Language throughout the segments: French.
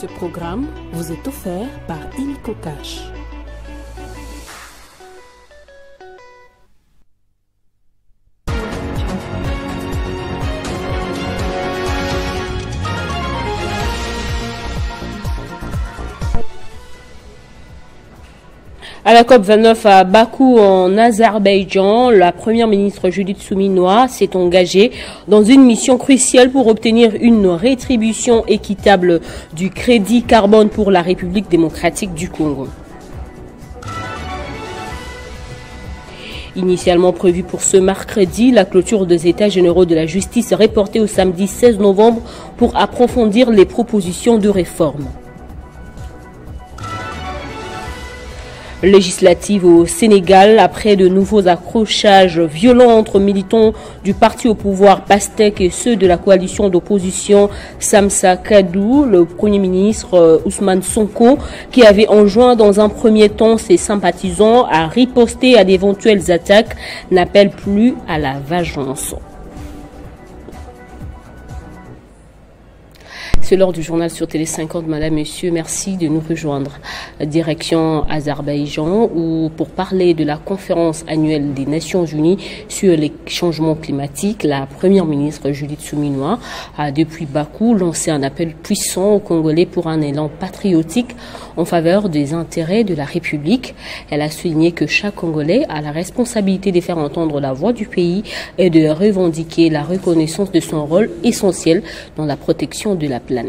Ce programme vous est offert par Illico Cash. À la COP29 à Bakou en Azerbaïdjan, la première ministre Judith Suminwa s'est engagée dans une mission cruciale pour obtenir une rétribution équitable du crédit carbone pour la République démocratique du Congo. Initialement prévue pour ce mercredi, la clôture des États généraux de la justice est reportée au samedi 16 novembre pour approfondir les propositions de réforme. Législative au Sénégal, après de nouveaux accrochages violents entre militants du parti au pouvoir PASTEC et ceux de la coalition d'opposition Samsa Kadou, le Premier ministre Ousmane Sonko, qui avait enjoint dans un premier temps ses sympathisants à riposter à d'éventuelles attaques, n'appelle plus à la vengeance. C'est l'heure du journal sur Télé 50. Madame, Monsieur, merci de nous rejoindre. Direction Azerbaïdjan, où pour parler de la conférence annuelle des Nations Unies sur les changements climatiques, la première ministre Judith Suminwa a depuis Bakou lancé un appel puissant aux Congolais pour un élan patriotique en faveur des intérêts de la République. Elle a souligné que chaque Congolais a la responsabilité de faire entendre la voix du pays et de revendiquer la reconnaissance de son rôle essentiel dans la protection de la planète.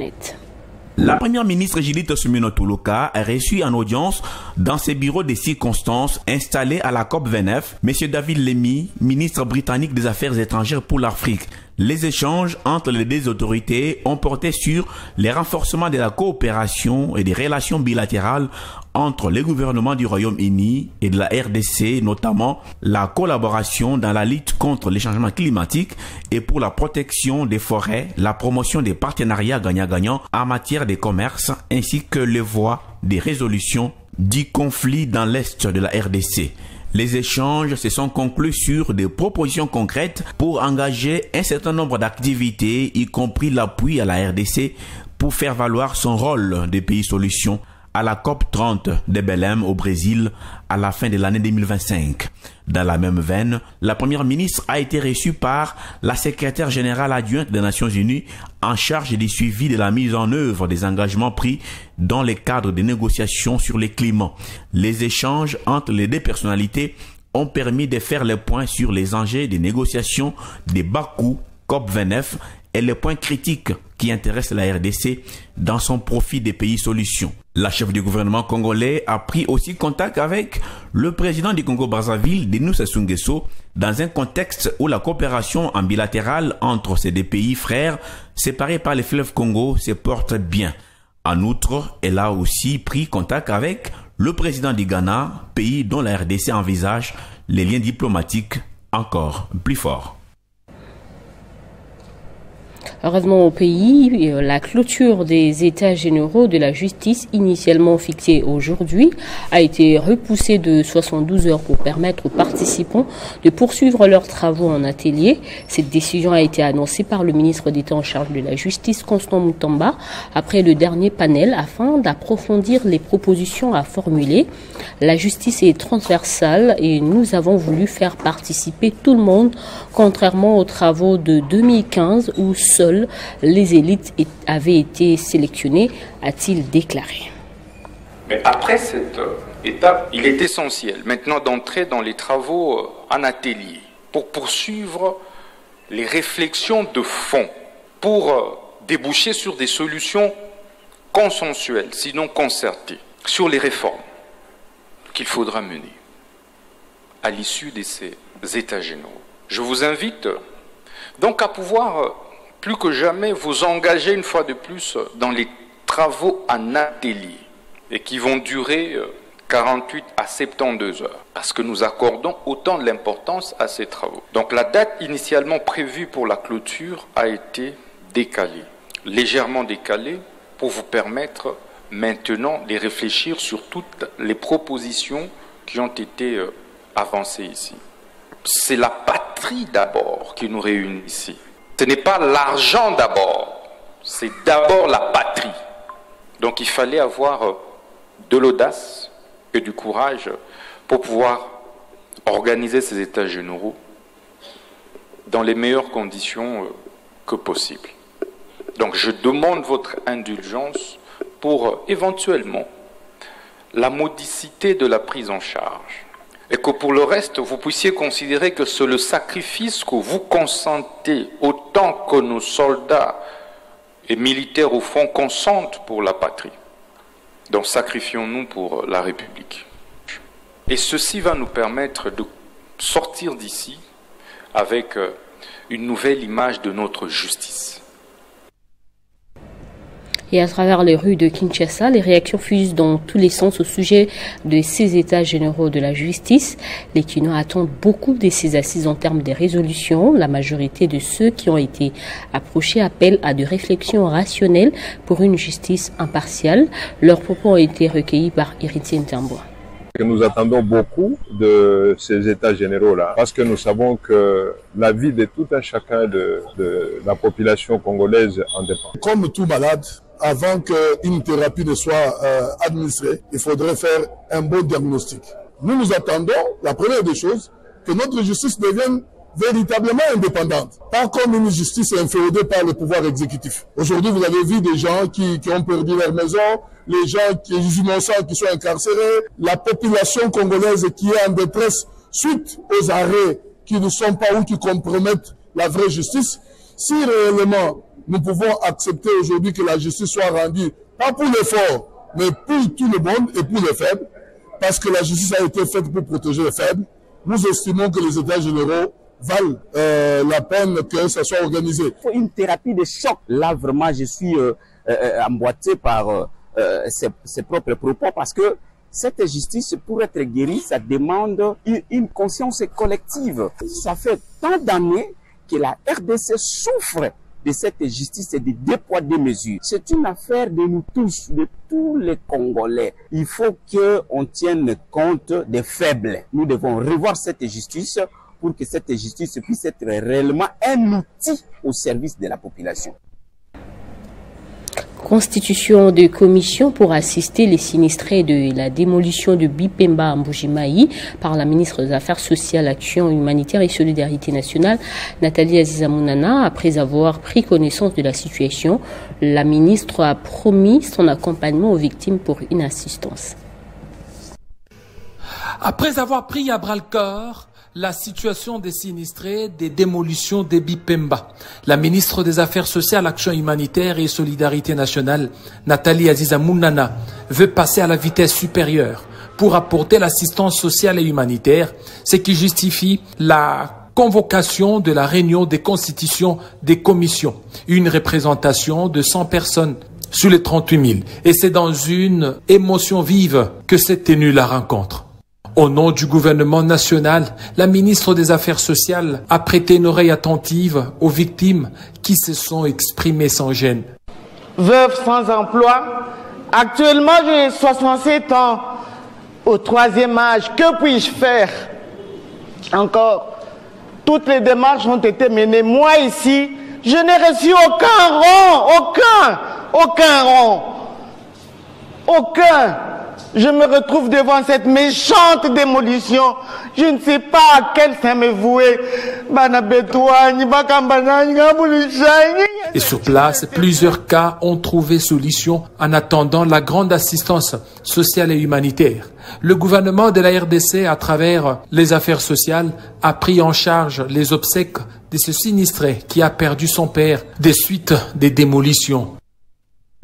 La première ministre Judith Suminwa Tuluka a reçu en audience dans ses bureaux de circonstances installés à la COP29 M. David Lemmy, ministre britannique des Affaires étrangères pour l'Afrique. Les échanges entre les deux autorités ont porté sur les renforcements de la coopération et des relations bilatérales entre les gouvernements du Royaume-Uni et de la RDC, notamment la collaboration dans la lutte contre les changements climatiques et pour la protection des forêts, la promotion des partenariats gagnant-gagnant en matière de commerce, ainsi que les voies des résolutions du conflit dans l'est de la RDC. Les échanges se sont conclus sur des propositions concrètes pour engager un certain nombre d'activités, y compris l'appui à la RDC pour faire valoir son rôle de pays solution à la COP30 de Belém au Brésil à la fin de l'année 2025. Dans la même veine, la première ministre a été reçue par la secrétaire générale adjointe des Nations Unies en charge du suivi de la mise en œuvre des engagements pris dans le cadre des négociations sur le climat. Les échanges entre les deux personnalités ont permis de faire le point sur les enjeux des négociations de Bakou COP29 et les points critiques qui intéressent la RDC dans son profil des pays solutions. La chef du gouvernement congolais a pris aussi contact avec le président du Congo-Brazzaville, Denis Sassou Nguesso, dans un contexte où la coopération en bilatérale entre ces deux pays frères, séparés par le fleuve Congo, se porte bien. En outre, elle a aussi pris contact avec le président du Ghana, pays dont la RDC envisage les liens diplomatiques encore plus forts. Heureusement au pays, la clôture des États généraux de la justice, initialement fixée aujourd'hui, a été repoussée de 72 heures pour permettre aux participants de poursuivre leurs travaux en atelier. Cette décision a été annoncée par le ministre d'État en charge de la justice, Constant Mutamba, après le dernier panel afin d'approfondir les propositions à formuler. La justice est transversale et nous avons voulu faire participer tout le monde, contrairement aux travaux de 2015 où seuls les élites avaient été sélectionnées, a-t-il déclaré. Mais après cette étape, il est essentiel maintenant d'entrer dans les travaux en atelier pour poursuivre les réflexions de fond, pour déboucher sur des solutions consensuelles, sinon concertées, sur les réformes qu'il faudra mener à l'issue de ces États généraux. Je vous invite donc à pouvoir plus que jamais vous engager une fois de plus dans les travaux en atelier et qui vont durer 48 à 72 heures parce que nous accordons autant de l'importance à ces travaux. Donc la date initialement prévue pour la clôture a été décalée, légèrement décalée pour vous permettre maintenant de réfléchir sur toutes les propositions qui ont été avancées ici. C'est la patrie d'abord qui nous réunit ici. Ce n'est pas l'argent d'abord, c'est d'abord la patrie. Donc il fallait avoir de l'audace et du courage pour pouvoir organiser ces états généraux dans les meilleures conditions que possible. Donc je demande votre indulgence pour éventuellement la modicité de la prise en charge. Et que pour le reste, vous puissiez considérer que c'est le sacrifice que vous consentez autant que nos soldats et militaires au fond consentent pour la patrie. Donc sacrifions-nous pour la République. Et ceci va nous permettre de sortir d'ici avec une nouvelle image de notre justice. Et à travers les rues de Kinshasa, les réactions fusent dans tous les sens au sujet de ces états généraux de la justice. Les Kinois attendent beaucoup de ces assises en termes de résolutions. La majorité de ceux qui ont été approchés appellent à des réflexions rationnelles pour une justice impartiale. Leurs propos ont été recueillis par Héritier Ntamboa. Nous attendons beaucoup de ces états généraux-là, parce que nous savons que la vie de tout un chacun de la population congolaise en dépend. Comme tout malade, avant qu'une thérapie ne soit administrée, il faudrait faire un bon diagnostic. Nous attendons, la première des choses, que notre justice devienne véritablement indépendante, pas comme une justice inféodée par le pouvoir exécutif. Aujourd'hui, vous avez vu des gens qui ont perdu leur maison, les gens, les innocents qui sont incarcérés, la population congolaise qui est en détresse suite aux arrêts qui ne sont pas ou qui compromettent la vraie justice. Si réellement nous pouvons accepter aujourd'hui que la justice soit rendue, pas pour les forts, mais pour tout le monde et pour les faibles, parce que la justice a été faite pour protéger les faibles, nous estimons que les états généraux valent la peine que ça soit organisé. Il faut une thérapie de choc. Là, vraiment, je suis emboîté par ses propres propos parce que cette justice, pour être guérie, ça demande une conscience collective. Ça fait tant d'années que la RDC souffre de cette justice et de deux poids, deux mesures. C'est une affaire de nous tous, de tous les Congolais. Il faut qu'on tienne compte des faibles. Nous devons revoir cette justice pour que cette justice puisse être réellement un outil au service de la population. Constitution de commission pour assister les sinistrés de la démolition de Bipemba à Mbujimayi par la ministre des Affaires sociales, Action humanitaire et Solidarité nationale, Nathalie Aziza Mounana. Après avoir pris connaissance de la situation, la ministre a promis son accompagnement aux victimes pour une assistance. Après avoir pris à bras-le-corps la situation des sinistrés des démolitions des Bipemba, la ministre des Affaires sociales, Action humanitaire et Solidarité nationale, Nathalie Aziza Mounana, veut passer à la vitesse supérieure pour apporter l'assistance sociale et humanitaire, ce qui justifie la convocation de la réunion des constitutions des commissions, une représentation de 100 personnes sur les 38 000. Et c'est dans une émotion vive que s'est tenue la rencontre. Au nom du gouvernement national, la ministre des Affaires sociales a prêté une oreille attentive aux victimes qui se sont exprimées sans gêne. Veuve sans emploi, actuellement j'ai 67 ans, au 3e âge, que puis-je faire? Encore, toutes les démarches ont été menées. Moi ici, je n'ai reçu aucun rond. Je me retrouve devant cette méchante démolition. Je ne sais pas à quel sein me vouer. Et sur place, plusieurs cas ont trouvé solution en attendant la grande assistance sociale et humanitaire. Le gouvernement de la RDC, à travers les affaires sociales, a pris en charge les obsèques de ce sinistré qui a perdu son père des suites des démolitions.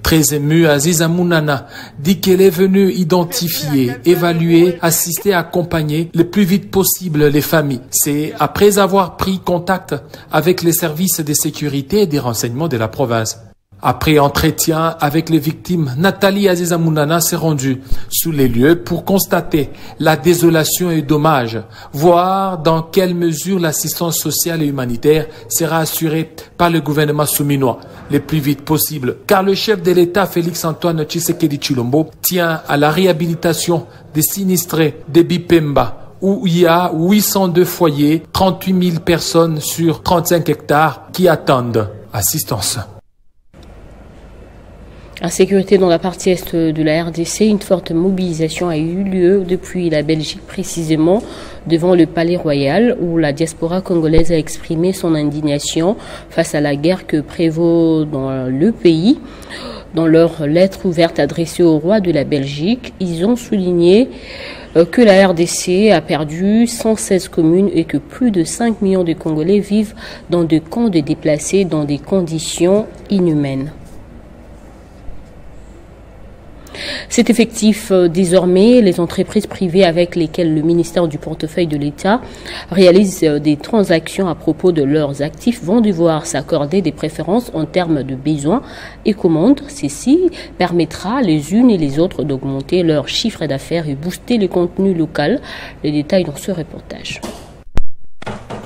Très émue, Aziza Mounana dit qu'elle est venue identifier, évaluer, assister, accompagner le plus vite possible les familles. C'est après avoir pris contact avec les services de sécurité et des renseignements de la province. Après entretien avec les victimes, Nathalie Aziza Mounana s'est rendue sous les lieux pour constater la désolation et dommages, voir dans quelle mesure l'assistance sociale et humanitaire sera assurée par le gouvernement souminois le plus vite possible. Car le chef de l'État, Félix-Antoine Tshisekedi Tshilombo, tient à la réhabilitation des sinistrés de Bipemba, où il y a 802 foyers, 38 000 personnes sur 35 hectares qui attendent assistance. Insécurité dans la partie est de la RDC, une forte mobilisation a eu lieu depuis la Belgique, précisément devant le Palais Royal, où la diaspora congolaise a exprimé son indignation face à la guerre que prévaut dans le pays. Dans leur lettre ouverte adressée au roi de la Belgique, ils ont souligné que la RDC a perdu 116 communes et que plus de 5 millions de Congolais vivent dans des camps de déplacés dans des conditions inhumaines. C'est effectif désormais. Les entreprises privées avec lesquelles le ministère du portefeuille de l'État réalise des transactions à propos de leurs actifs vont devoir s'accorder des préférences en termes de besoins et commandes. Ceci permettra les unes et les autres d'augmenter leur chiffre d'affaires et booster le contenu local. Les détails dans ce reportage.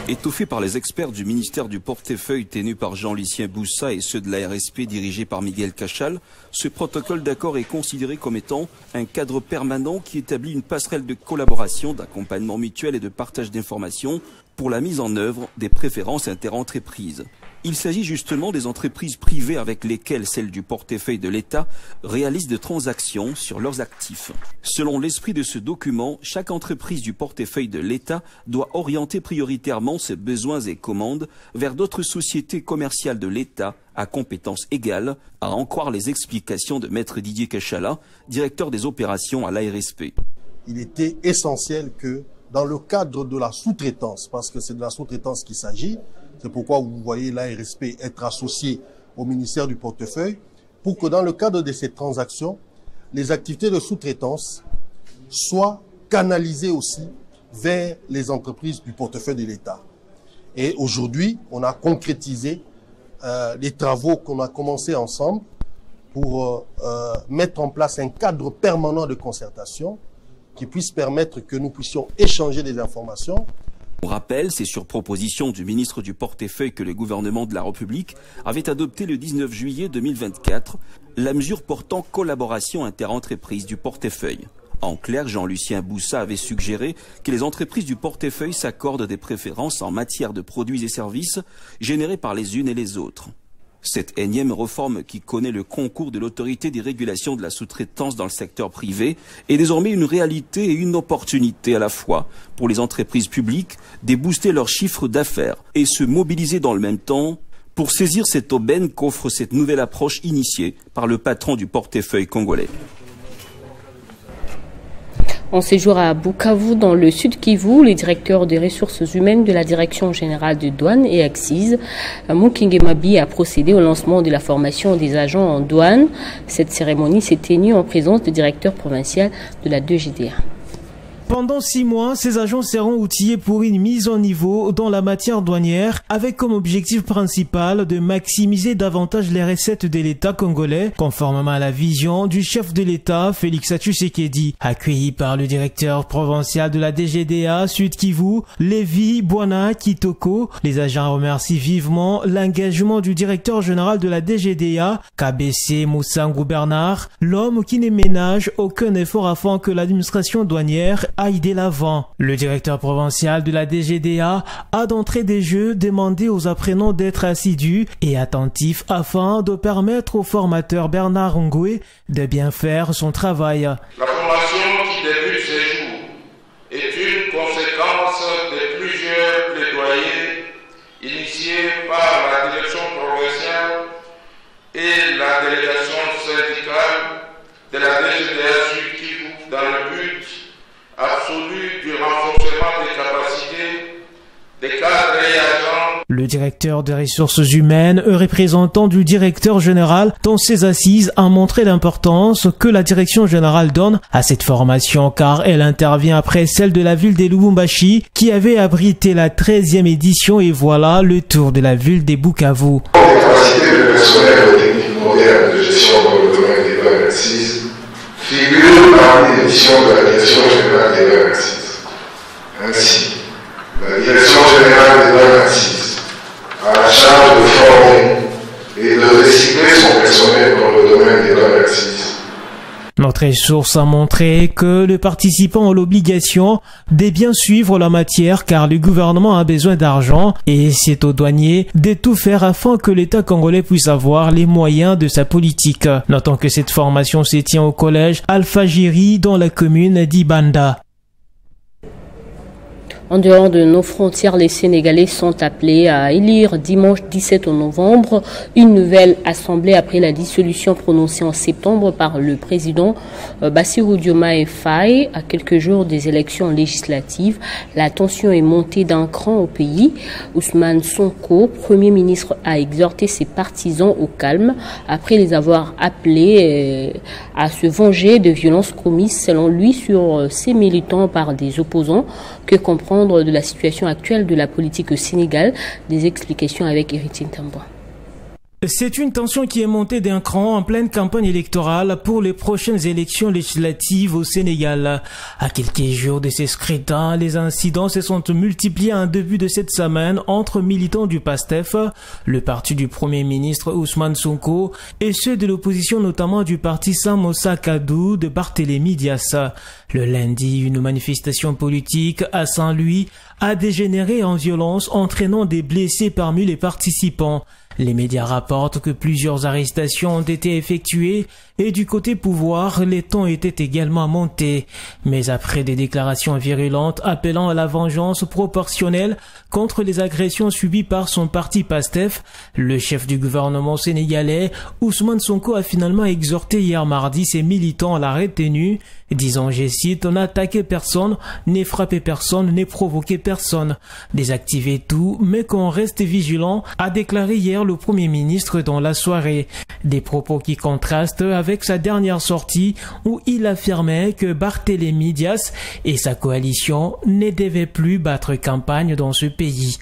Étoffé par les experts du ministère du portefeuille tenu par Jean-Lucien Boussa et ceux de la RSP dirigés par Miguel Cachal, ce protocole d'accord est considéré comme étant un cadre permanent qui établit une passerelle de collaboration, d'accompagnement mutuel et de partage d'informations pour la mise en œuvre des préférences interentreprises. Il s'agit justement des entreprises privées avec lesquelles celles du portefeuille de l'État réalisent des transactions sur leurs actifs. Selon l'esprit de ce document, chaque entreprise du portefeuille de l'État doit orienter prioritairement ses besoins et commandes vers d'autres sociétés commerciales de l'État à compétences égales, à en croire les explications de Maître Didier Kachala, directeur des opérations à l'ARSP. Il était essentiel que dans le cadre de la sous-traitance, parce que c'est de la sous-traitance qu'il s'agit, c'est pourquoi vous voyez l'ARSP être associé au ministère du portefeuille, pour que dans le cadre de ces transactions, les activités de sous-traitance soient canalisées aussi vers les entreprises du portefeuille de l'État. Et aujourd'hui, on a concrétisé les travaux qu'on a commencés ensemble pour mettre en place un cadre permanent de concertation qui puisse permettre que nous puissions échanger des informations. On rappelle, c'est sur proposition du ministre du portefeuille que le gouvernement de la République avait adopté le 19 juillet 2024 la mesure portant collaboration interentreprises du portefeuille. En clair, Jean-Lucien Boussa avait suggéré que les entreprises du portefeuille s'accordent des préférences en matière de produits et services générés par les unes et les autres. Cette énième réforme qui connaît le concours de l'autorité des régulations de la sous-traitance dans le secteur privé est désormais une réalité et une opportunité à la fois pour les entreprises publiques de booster leur chiffre d'affaires et se mobiliser dans le même temps pour saisir cette aubaine qu'offre cette nouvelle approche initiée par le patron du portefeuille congolais. En séjour à Bukavu, dans le sud Kivu, les directeurs des ressources humaines de la Direction générale de douane et Axis, Mukinge Mabi, a procédé au lancement de la formation des agents en douane. Cette cérémonie s'est tenue en présence du directeur provincial de la 2GDA. Pendant 6 mois, ces agents seront outillés pour une mise en niveau dans la matière douanière avec comme objectif principal de maximiser davantage les recettes de l'État congolais, conformément à la vision du chef de l'État, Félix Tshisekedi. Accueilli par le directeur provincial de la DGDA Sud Kivu, Lévi Bwana Kitoko, les agents remercient vivement l'engagement du directeur général de la DGDA, KBC Moussangu Bernard, l'homme qui ne ménage aucun effort afin que l'administration douanière aille de l'avant. Le directeur provincial de la DGDA a d'entrée des jeux demandé aux apprenants d'être assidus et attentifs afin de permettre au formateur Bernard Ngoué de bien faire son travail. La formation qui débute ces jours est une conséquence de plusieurs plaidoyers initiés par la direction provinciale et la délégation syndicale de la DGDA Sud Kivu dans le but absolu du renforcement des capacités des cadres et agents. Le directeur des ressources humaines, représentant du directeur général dans ses assises, a montré l'importance que la direction générale donne à cette formation car elle intervient après celle de la ville de Lubumbashi qui avait abrité la 13e édition et voilà le tour de la ville de Bukavu. Les capacités de personnel aux techniques modernes de gestion dans le domaine des douanes assises figure parmi les missions de la Direction générale des douanes assises. Ainsi, la Direction générale des douanes assises a la charge de former et de recycler son personnel dans le domaine des douanes assises. Notre source a montré que les participants ont l'obligation de bien suivre la matière car le gouvernement a besoin d'argent et c'est aux douaniers de tout faire afin que l'État congolais puisse avoir les moyens de sa politique. Notons que cette formation se tient au collège Alpha-Jiri dans la commune d'Ibanda. En dehors de nos frontières, les Sénégalais sont appelés à élire dimanche 17 novembre une nouvelle assemblée après la dissolution prononcée en septembre par le président Bassirou Diomaye Faye à quelques jours des élections législatives. La tension est montée d'un cran au pays. Ousmane Sonko, Premier ministre, a exhorté ses partisans au calme après les avoir appelés à se venger de violences commises selon lui sur ses militants par des opposants. Que comprendre de la situation actuelle de la politique au Sénégal? Des explications avec Héritier Tamboa. C'est une tension qui est montée d'un cran en pleine campagne électorale pour les prochaines élections législatives au Sénégal. À quelques jours de ces scrutins, les incidents se sont multipliés en début de cette semaine entre militants du PASTEF, le parti du Premier ministre Ousmane Sonko, et ceux de l'opposition, notamment du parti Samosa Kadou de Barthélémy Dias. Le lundi, une manifestation politique à Saint-Louis a dégénéré en violence, entraînant des blessés parmi les participants. Les médias rapportent que plusieurs arrestations ont été effectuées et du côté pouvoir, les tons étaient également montés. Mais après des déclarations virulentes appelant à la vengeance proportionnelle contre les agressions subies par son parti PASTEF, le chef du gouvernement sénégalais, Ousmane Sonko, a finalement exhorté hier mardi ses militants à la retenue, disant, je cite, « n'attaquez personne, ne frappez personne, ne provoquez personne, désactivez tout, mais qu'on reste vigilant », a déclaré hier le Premier ministre dans la soirée. Des propos qui contrastent avec sa dernière sortie où il affirmait que Barthélémy Dias et sa coalition ne devaient plus battre campagne dans ce pays.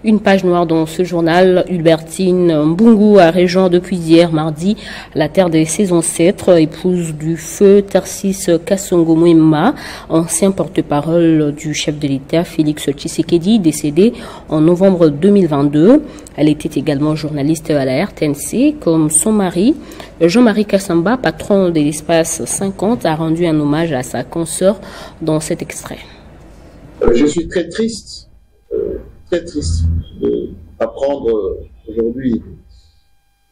Une page noire dans ce journal. Hubertine Mbungu a rejoint depuis hier mardi la terre de ses ancêtres, épouse du feu Tarsis Kasongo Mwema, ancien porte-parole du chef de l'État Félix Tshisekedi, décédé en novembre 2022. Elle était également journaliste à la RTNC, comme son mari. Jean-Marie Kassamba, patron de l'espace 50, a rendu un hommage à sa consoeur dans cet extrait. Je suis très triste d'apprendre aujourd'hui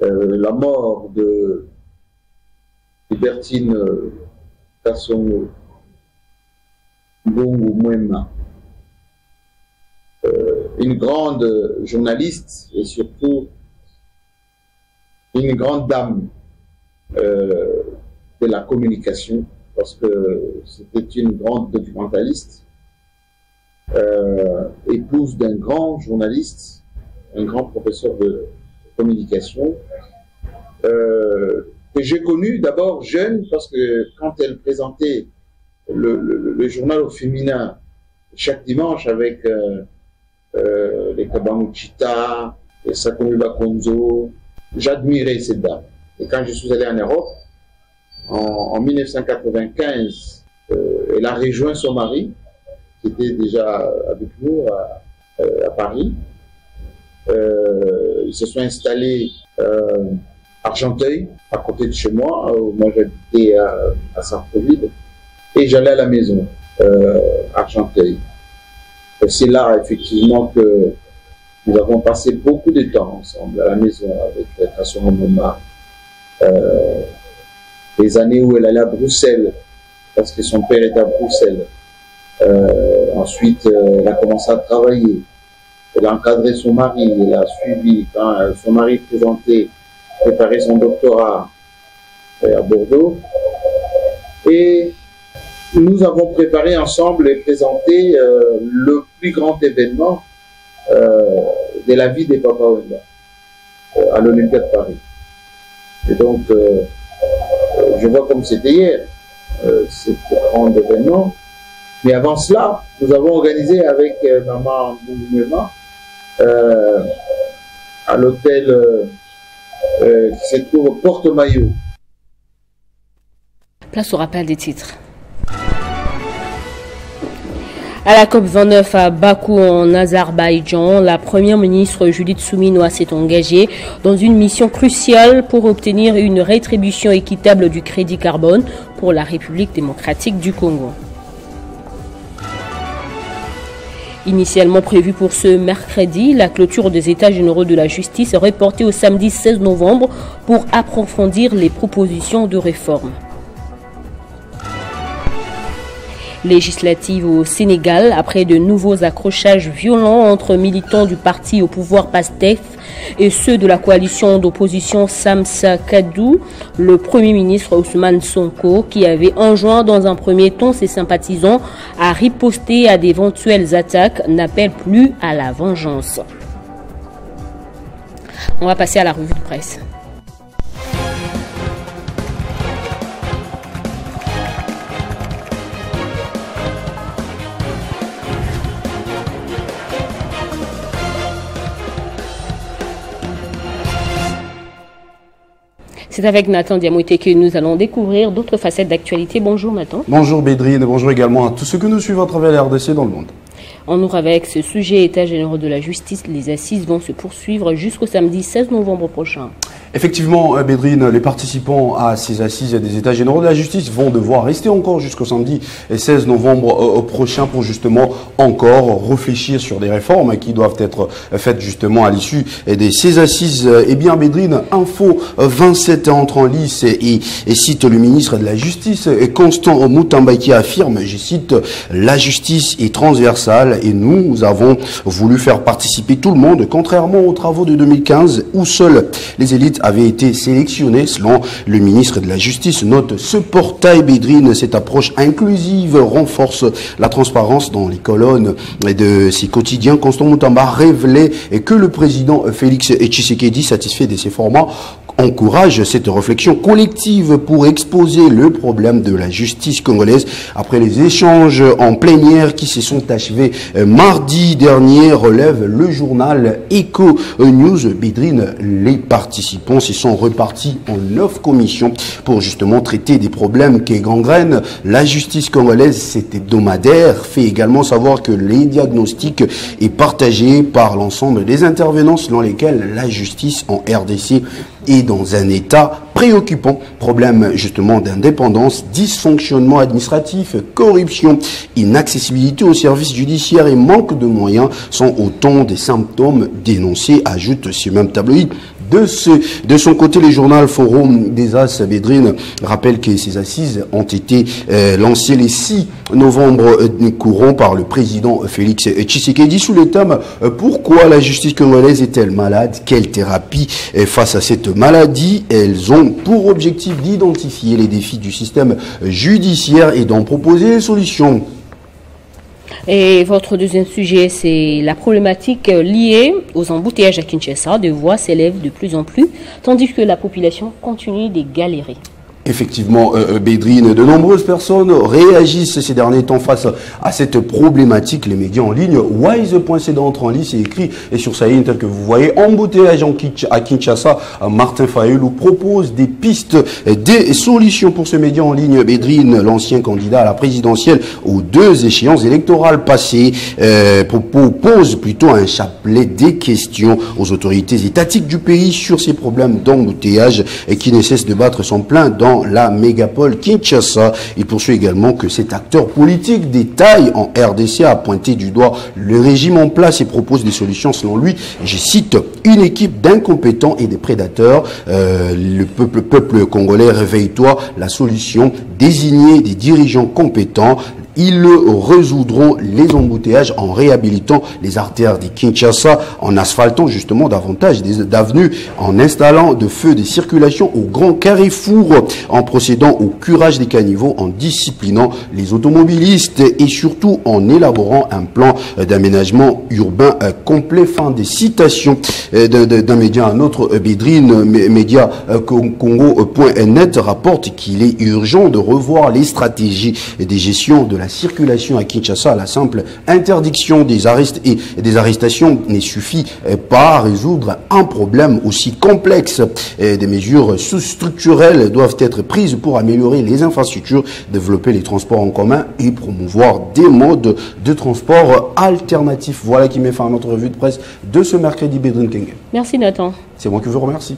la mort de Hubertine Kasongo Mbungu Mwema, une grande journaliste et surtout une grande dame de la communication, parce que c'était une grande documentaliste, épouse d'un grand journaliste, un grand professeur de communication, que j'ai connu d'abord jeune, parce que quand elle présentait le journal au féminin chaque dimanche avec les Kabamuchita, les Sakomuba Konzo, j'admirais cette dame. Et quand je suis allé en Europe, en 1995, elle a rejoint son mari, qui était déjà avec nous à Paris. Ils se sont installés à Argenteuil, à côté de chez moi. Moi, j'habitais à Sartreville. Et j'allais à la maison, à Argenteuil. C'est là, effectivement, que nous avons passé beaucoup de temps ensemble, à la maison, avec Kasongo Mwema. Les années où elle allait à Bruxelles, parce que son père était à Bruxelles. Ensuite, elle a commencé à travailler. Elle a encadré son mari. Elle a suivi quand son mari préparait son doctorat à Bordeaux. Et nous avons préparé ensemble et présenté le plus grand événement de la vie des Papa Wemba à l'Olympia de Paris. Et donc, je vois comme c'était hier, cet grand événement. Mais avant cela, nous avons organisé avec Maman Mbungu Mwema à l'hôtel qui se trouve au Porte-Maillot. Place au rappel des titres. À la COP29 à Bakou en Azerbaïdjan, la première ministre Judith Suminwa s'est engagée dans une mission cruciale pour obtenir une rétribution équitable du crédit carbone pour la République démocratique du Congo. Initialement prévue pour ce mercredi, la clôture des États généraux de la justice est reportée au samedi 16 novembre pour approfondir les propositions de réforme. Législative au Sénégal, après de nouveaux accrochages violents entre militants du parti au pouvoir PASTEF et ceux de la coalition d'opposition Samsa Kadou, le Premier ministre Ousmane Sonko, qui avait enjoint dans un premier temps ses sympathisants à riposter à d'éventuelles attaques, n'appelle plus à la vengeance. On va passer à la revue de presse. C'est avec Nathan Diamoté que nous allons découvrir d'autres facettes d'actualité. Bonjour Nathan. Bonjour Bédrine et bonjour également à tous ceux que nous suivent à travers la RDC dans le monde. On ouvre avec ce sujet État généraux de la justice. Les assises vont se poursuivre jusqu'au samedi 16 novembre prochain. Effectivement, Bédrine, les participants à ces assises des États généraux de la justice vont devoir rester encore jusqu'au samedi 16 novembre prochain pour justement encore réfléchir sur des réformes qui doivent être faites justement à l'issue de ces assises. Eh bien, Bédrine, Info 27 entre en lice et cite le ministre de la Justice, Constant Mutamba, qui affirme, je cite, la justice est transversale et nous avons voulu faire participer tout le monde, contrairement aux travaux de 2015 où seules les élites avaient été sélectionnées. Selon le ministre de la Justice, note ce portail Bédrine, cette approche inclusive renforce la transparence dans les colonnes de ces quotidiens. Constant Mutamba révélait que le président Félix Tshisekedi, satisfait de ces formats, encourage cette réflexion collective pour exposer le problème de la justice congolaise. Après les échanges en plénière qui se sont achevés mardi dernier, relève le journal Eco News. Bédrine, les participants se sont repartis en 9 commissions pour justement traiter des problèmes qui gangrènent la justice congolaise. Cet hebdomadaire fait également savoir que les diagnostics est partagé par l'ensemble des intervenants selon lesquels la justice en RDC est dans un état préoccupant. Problème justement d'indépendance, dysfonctionnement administratif, corruption, inaccessibilité aux services judiciaires et manque de moyens sont autant des symptômes dénoncés, ajoute ce même tabloïd. De son côté, le journal Forum des As, Bédrine, rappelle que ces assises ont été lancées le 6 novembre courant par le président Félix Tshisekedi sous le thème « Pourquoi la justice congolaise est-elle malade? Quelle thérapie face à cette maladie ?» Elles ont pour objectif d'identifier les défis du système judiciaire et d'en proposer des solutions. Et votre deuxième sujet, c'est la problématique liée aux embouteillages à Kinshasa. Des voix s'élèvent de plus en plus, tandis que la population continue de galérer. Effectivement, Bédrine, de nombreuses personnes réagissent ces derniers temps face à cette problématique. Les médias en ligne, Wise.cd entre en ligne, c'est écrit, et sur sa ligne, tel que vous voyez, embouteillage à Kinshasa, Martin Fayulu propose des pistes, des solutions pour ce média en ligne. Bédrine, l'ancien candidat à la présidentielle aux 2 échéances électorales passées, propose plutôt un chapelet des questions aux autorités étatiques du pays sur ces problèmes d'embouteillage qui ne cessent de battre son plein dans la mégapole Kinshasa. Il poursuit également que cet acteur politique des tailles en RDC a pointé du doigt le régime en place et propose des solutions selon lui, je cite, une équipe d'incompétents et des prédateurs. Le peuple congolais, réveille-toi, la solution, désigner des dirigeants compétents. Ils résoudront les embouteillages en réhabilitant les artères de Kinshasa, en asphaltant justement davantage d'avenues, en installant de feux de circulation au grand carrefour, en procédant au curage des caniveaux, en disciplinant les automobilistes et surtout en élaborant un plan d'aménagement urbain complet. Fin des citations d'un média à un autre. Bédrine, média Congo.net rapporte qu'il est urgent de revoir les stratégies de gestion de la la circulation à Kinshasa. La simple interdiction des arrestations ne suffit pas à résoudre un problème aussi complexe. Des mesures structurelles doivent être prises pour améliorer les infrastructures, développer les transports en commun et promouvoir des modes de transport alternatifs. Voilà qui met fin à notre revue de presse de ce mercredi. Bédrine Kenge. Merci Nathan. C'est moi qui vous remercie.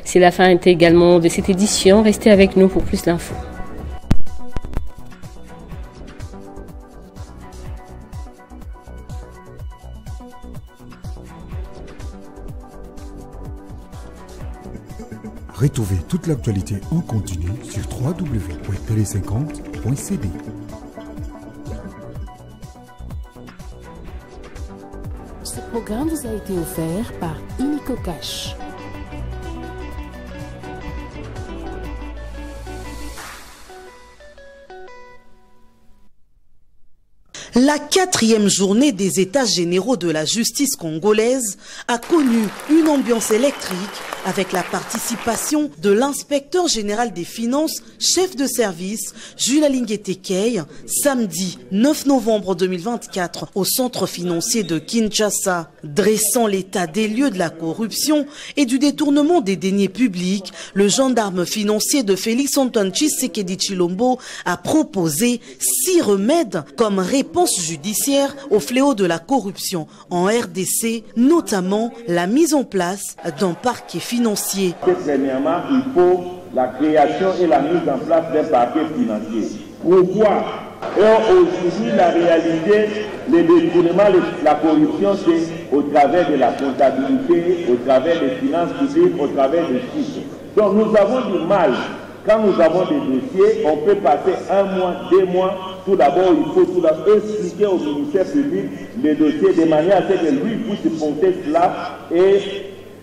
C'est la fin également de cette édition. Restez avec nous pour plus d'infos. Retrouvez toute l'actualité en continu sur www.tele50.cd. Ce programme vous a été offert par Illico Cash. La 4e journée des États généraux de la justice congolaise a connu une ambiance électrique avec la participation de l'inspecteur général des finances, chef de service, Jules Alingué-Tekei, samedi 9 novembre 2024 au centre financier de Kinshasa. Dressant l'état des lieux de la corruption et du détournement des deniers publics, le gendarme financier de Félix-Antoine Tshisekedi Tshilombo a proposé 6 remèdes comme réponse judiciaire au fléau de la corruption en RDC, notamment la mise en place d'un parquet financier. Premièrement, il faut la création et la mise en place d'un parquet financier. Pourquoi? Aujourd'hui, la réalité, le détournement, la corruption, c'est au travers de la comptabilité, au travers des finances publiques, au travers des chiffres. Donc nous avons du mal. Quand nous avons des dossiers, on peut passer 1 mois, 2 mois. Tout d'abord, il faut tout d'abord expliquer au ministère public les dossiers de manière à ce que lui puisse porter cela et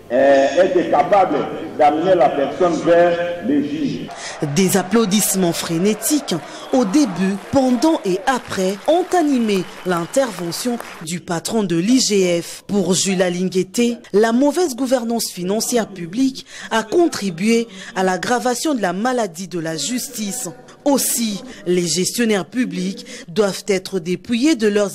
être capable d'amener la personne vers les juges. Des applaudissements frénétiques au début, pendant et après ont animé l'intervention du patron de l'IGF. Pour Jules Alingué-Tekei, la mauvaise gouvernance financière publique a contribué à l'aggravation de la maladie de la justice. Aussi, les gestionnaires publics doivent être dépouillés de leurs